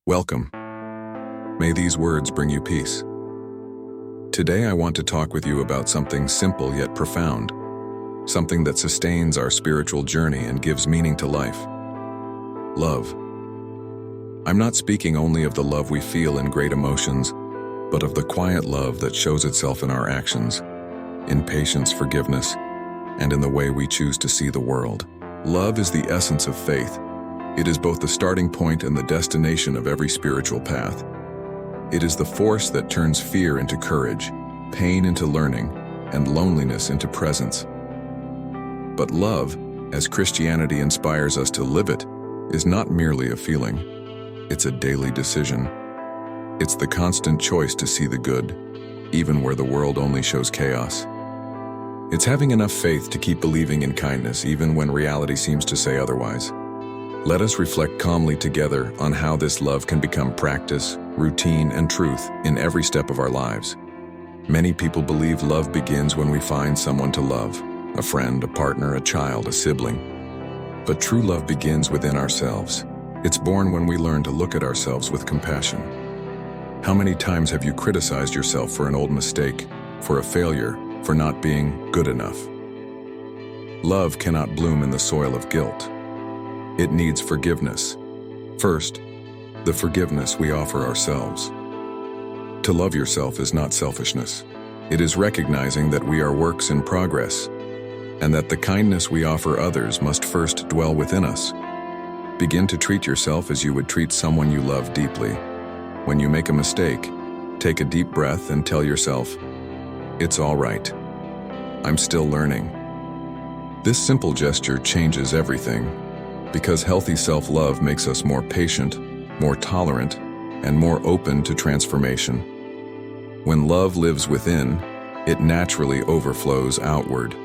Welcome. May these words bring you peace. Today I want to talk with you about something simple yet profound, something that sustains our spiritual journey and gives meaning to life. Love. I'm not speaking only of the love we feel in great emotions, but of the quiet love that shows itself in our actions, in patience, forgiveness, and in the way we choose to see the world. Love is the essence of faith. It is both the starting point and the destination of every spiritual path. It is the force that turns fear into courage, pain into learning, and loneliness into presence. But love, as Christianity inspires us to live it, is not merely a feeling. It's a daily decision. It's the constant choice to see the good, even where the world only shows chaos. It's having enough faith to keep believing in kindness even when reality seems to say otherwise. Let us reflect calmly together on how this love can become practice, routine, and truth in every step of our lives. Many people believe love begins when we find someone to love, a friend, a partner, a child, a sibling. But true love begins within ourselves. It's born when we learn to look at ourselves with compassion. How many times have you criticized yourself for an old mistake, for a failure, for not being good enough? Love cannot bloom in the soil of guilt. It needs forgiveness. First, the forgiveness we offer ourselves. To love yourself is not selfishness. It is recognizing that we are works in progress, and that the kindness we offer others must first dwell within us. Begin to treat yourself as you would treat someone you love deeply. When you make a mistake, take a deep breath and tell yourself, "It's all right. I'm still learning." This simple gesture changes everything, because healthy self-love makes us more patient, more tolerant, and more open to transformation. When love lives within, it naturally overflows outward.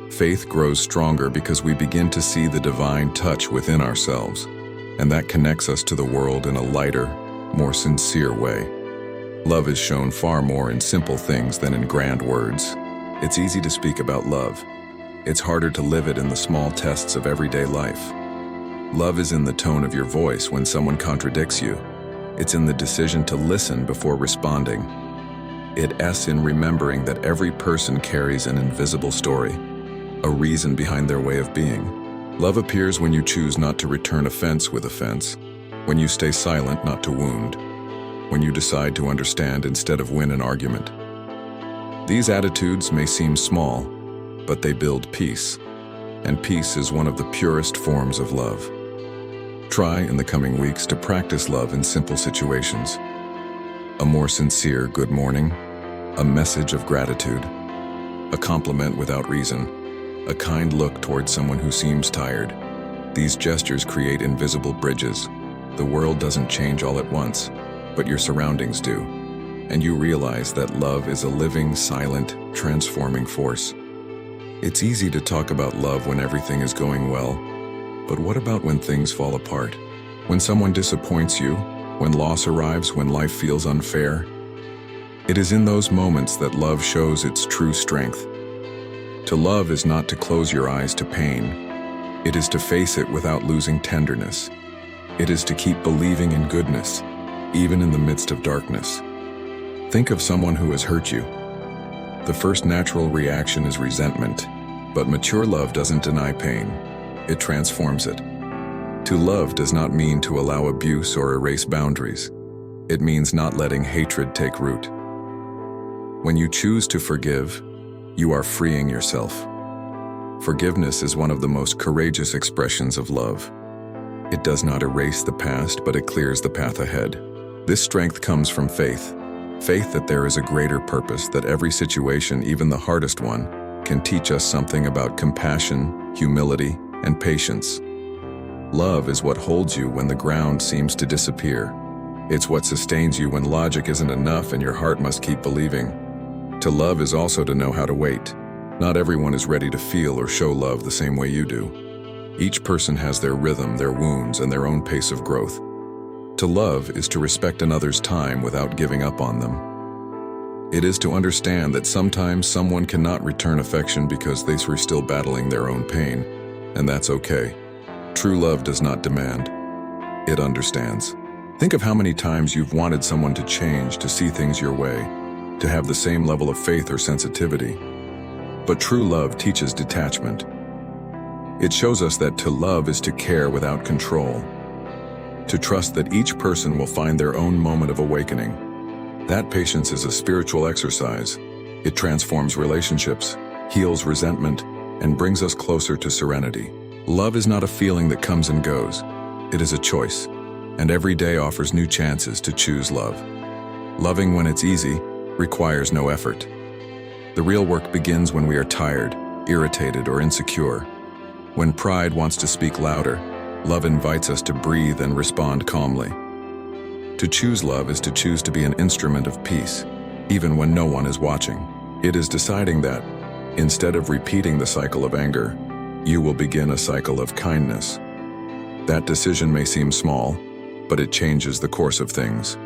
Faith grows stronger because we begin to see the divine touch within ourselves, and that connects us to the world in a lighter, more sincere way. Love is shown far more in simple things than in grand words. It's easy to speak about love. It's harder to live it in the small tests of everyday life. Love is in the tone of your voice when someone contradicts you. It's in the decision to listen before responding. It's in remembering that every person carries an invisible story, a reason behind their way of being. Love appears when you choose not to return offense with offense, when you stay silent not to wound, when you decide to understand instead of win an argument. These attitudes may seem small, but they build peace, and peace is one of the purest forms of love. Try in the coming weeks to practice love in simple situations. A more sincere good morning, a message of gratitude, a compliment without reason, a kind look towards someone who seems tired. These gestures create invisible bridges. The world doesn't change all at once, but your surroundings do. And you realize that love is a living, silent, transforming force. It's easy to talk about love when everything is going well, but what about when things fall apart? When someone disappoints you, when loss arrives, when life feels unfair? It is in those moments that love shows its true strength. To love is not to close your eyes to pain. It is to face it without losing tenderness. It is to keep believing in goodness, even in the midst of darkness. Think of someone who has hurt you. The first natural reaction is resentment, but mature love doesn't deny pain. It transforms it. To love does not mean to allow abuse or erase boundaries. It means not letting hatred take root. When you choose to forgive, you are freeing yourself. Forgiveness is one of the most courageous expressions of love. It does not erase the past, but it clears the path ahead. This strength comes from faith. Faith that there is a greater purpose, that every situation, even the hardest one, can teach us something about compassion, humility, and patience. Love is what holds you when the ground seems to disappear. It's what sustains you when logic isn't enough and your heart must keep believing. To love is also to know how to wait. Not everyone is ready to feel or show love the same way you do. Each person has their rhythm, their wounds, and their own pace of growth. To love is to respect another's time without giving up on them. It is to understand that sometimes someone cannot return affection because they are still battling their own pain, and that's okay. True love does not demand. It understands. Think of how many times you've wanted someone to change, to see things your way, to have the same level of faith or sensitivity. But true love teaches detachment. It shows us that to love is to care without control, to trust that each person will find their own moment of awakening. That patience is a spiritual exercise. It transforms relationships, heals resentment, and brings us closer to serenity. Love is not a feeling that comes and goes. It is a choice, and every day offers new chances to choose love. Loving when it's easy requires no effort. The real work begins when we are tired, irritated, or insecure. When pride wants to speak louder, love invites us to breathe and respond calmly. To choose love is to choose to be an instrument of peace, even when no one is watching. It is deciding that, instead of repeating the cycle of anger, you will begin a cycle of kindness. That decision may seem small, but it changes the course of things.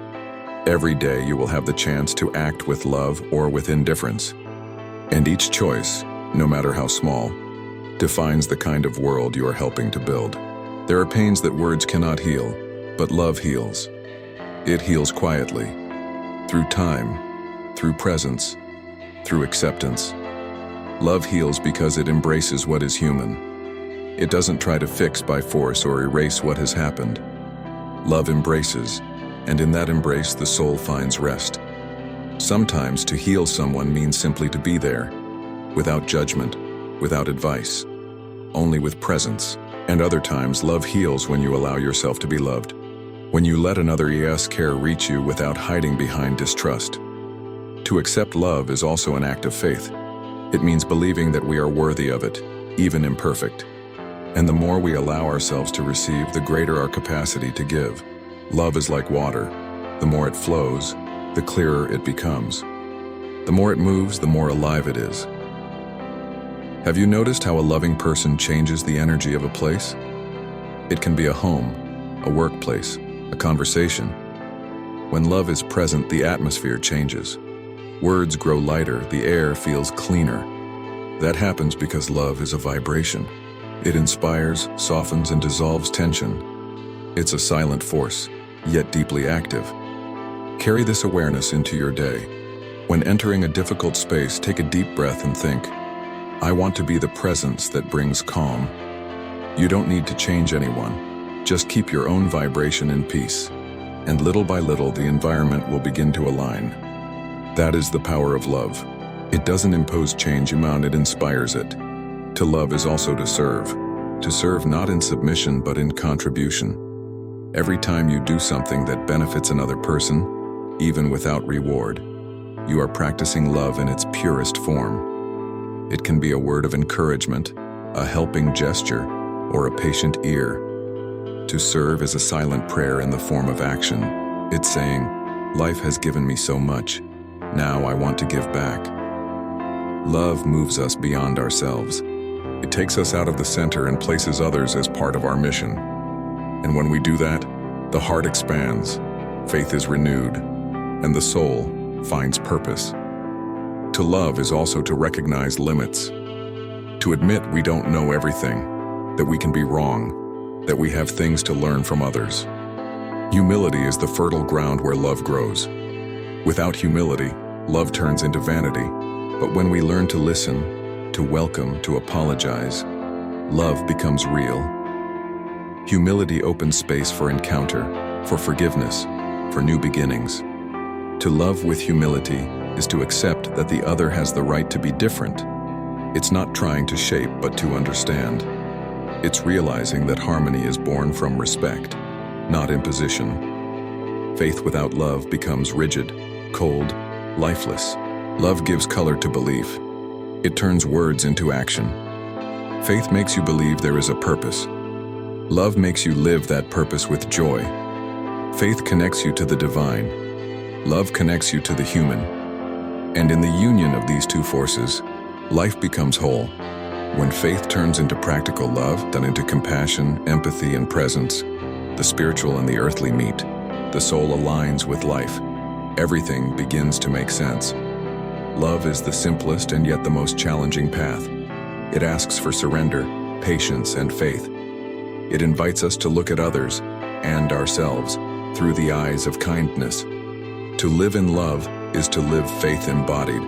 Every day you will have the chance to act with love or with indifference. And each choice, no matter how small, defines the kind of world you are helping to build. There are pains that words cannot heal, but love heals. It heals quietly, through time, through presence, through acceptance. Love heals because it embraces what is human. It doesn't try to fix by force or erase what has happened. Love embraces, and in that embrace the soul finds rest. Sometimes to heal someone means simply to be there, without judgment, without advice, only with presence. And other times, love heals when you allow yourself to be loved. When you let another's care reach you without hiding behind distrust. To accept love is also an act of faith. It means believing that we are worthy of it, even imperfect. And the more we allow ourselves to receive, the greater our capacity to give. Love is like water. The more it flows, the clearer it becomes. The more it moves, the more alive it is. Have you noticed how a loving person changes the energy of a place? It can be a home, a workplace, a conversation. When love is present, the atmosphere changes. Words grow lighter, the air feels cleaner. That happens because love is a vibration. It inspires, softens, and dissolves tension. It's a silent force, yet deeply active. Carry this awareness into your day. When entering a difficult space, take a deep breath and think, I want to be the presence that brings calm. You don't need to change anyone. Just keep your own vibration in peace. And little by little, the environment will begin to align. That is the power of love. It doesn't impose change, it inspires it. To love is also to serve not in submission but in contribution. Every time you do something that benefits another person, even without reward, you are practicing love in its purest form. It can be a word of encouragement, a helping gesture, or a patient ear. To serve is a silent prayer in the form of action. It's saying, life has given me so much. Now I want to give back. Love moves us beyond ourselves. It takes us out of the center and places others as part of our mission. And when we do that, the heart expands, faith is renewed, and the soul finds purpose. To love is also to recognize limits. To admit we don't know everything, that we can be wrong, that we have things to learn from others. Humility is the fertile ground where love grows. Without humility, love turns into vanity. But when we learn to listen, to welcome, to apologize, love becomes real. Humility opens space for encounter, for forgiveness, for new beginnings. To love with humility is to accept that the other has the right to be different. It's not trying to shape, but to understand. It's realizing that harmony is born from respect, not imposition. Faith without love becomes rigid, cold, lifeless. Love gives color to belief. It turns words into action. Faith makes you believe there is a purpose. Love makes you live that purpose with joy. Faith connects you to the divine. Love connects you to the human. And in the union of these two forces, life becomes whole. When faith turns into practical love, then into compassion, empathy, and presence, the spiritual and the earthly meet. The soul aligns with life. Everything begins to make sense. Love is the simplest and yet the most challenging path. It asks for surrender, patience, and faith. It invites us to look at others and ourselves through the eyes of kindness. To live in love is to live faith embodied,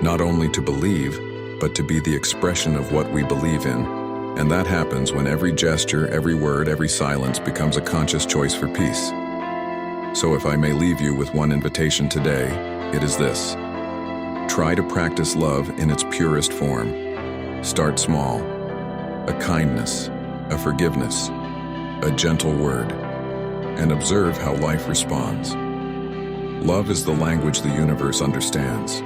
not only to believe, but to be the expression of what we believe in. And that happens when every gesture, every word, every silence becomes a conscious choice for peace. So if I may leave you with one invitation today, it is this. Try to practice love in its purest form. Start small. A kindness, a forgiveness, a gentle word, and observe how life responds. Love is the language the universe understands.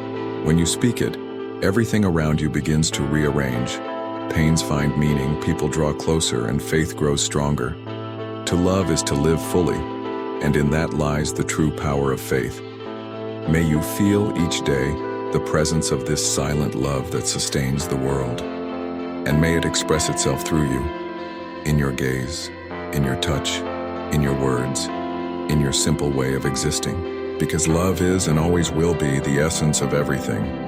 When you speak it, everything around you begins to rearrange. Pains find meaning, people draw closer, and faith grows stronger. To love is to live fully, and in that lies the true power of faith. May you feel each day the presence of this silent love that sustains the world. And may it express itself through you, in your gaze, in your touch, in your words, in your simple way of existing. Because love is and always will be the essence of everything.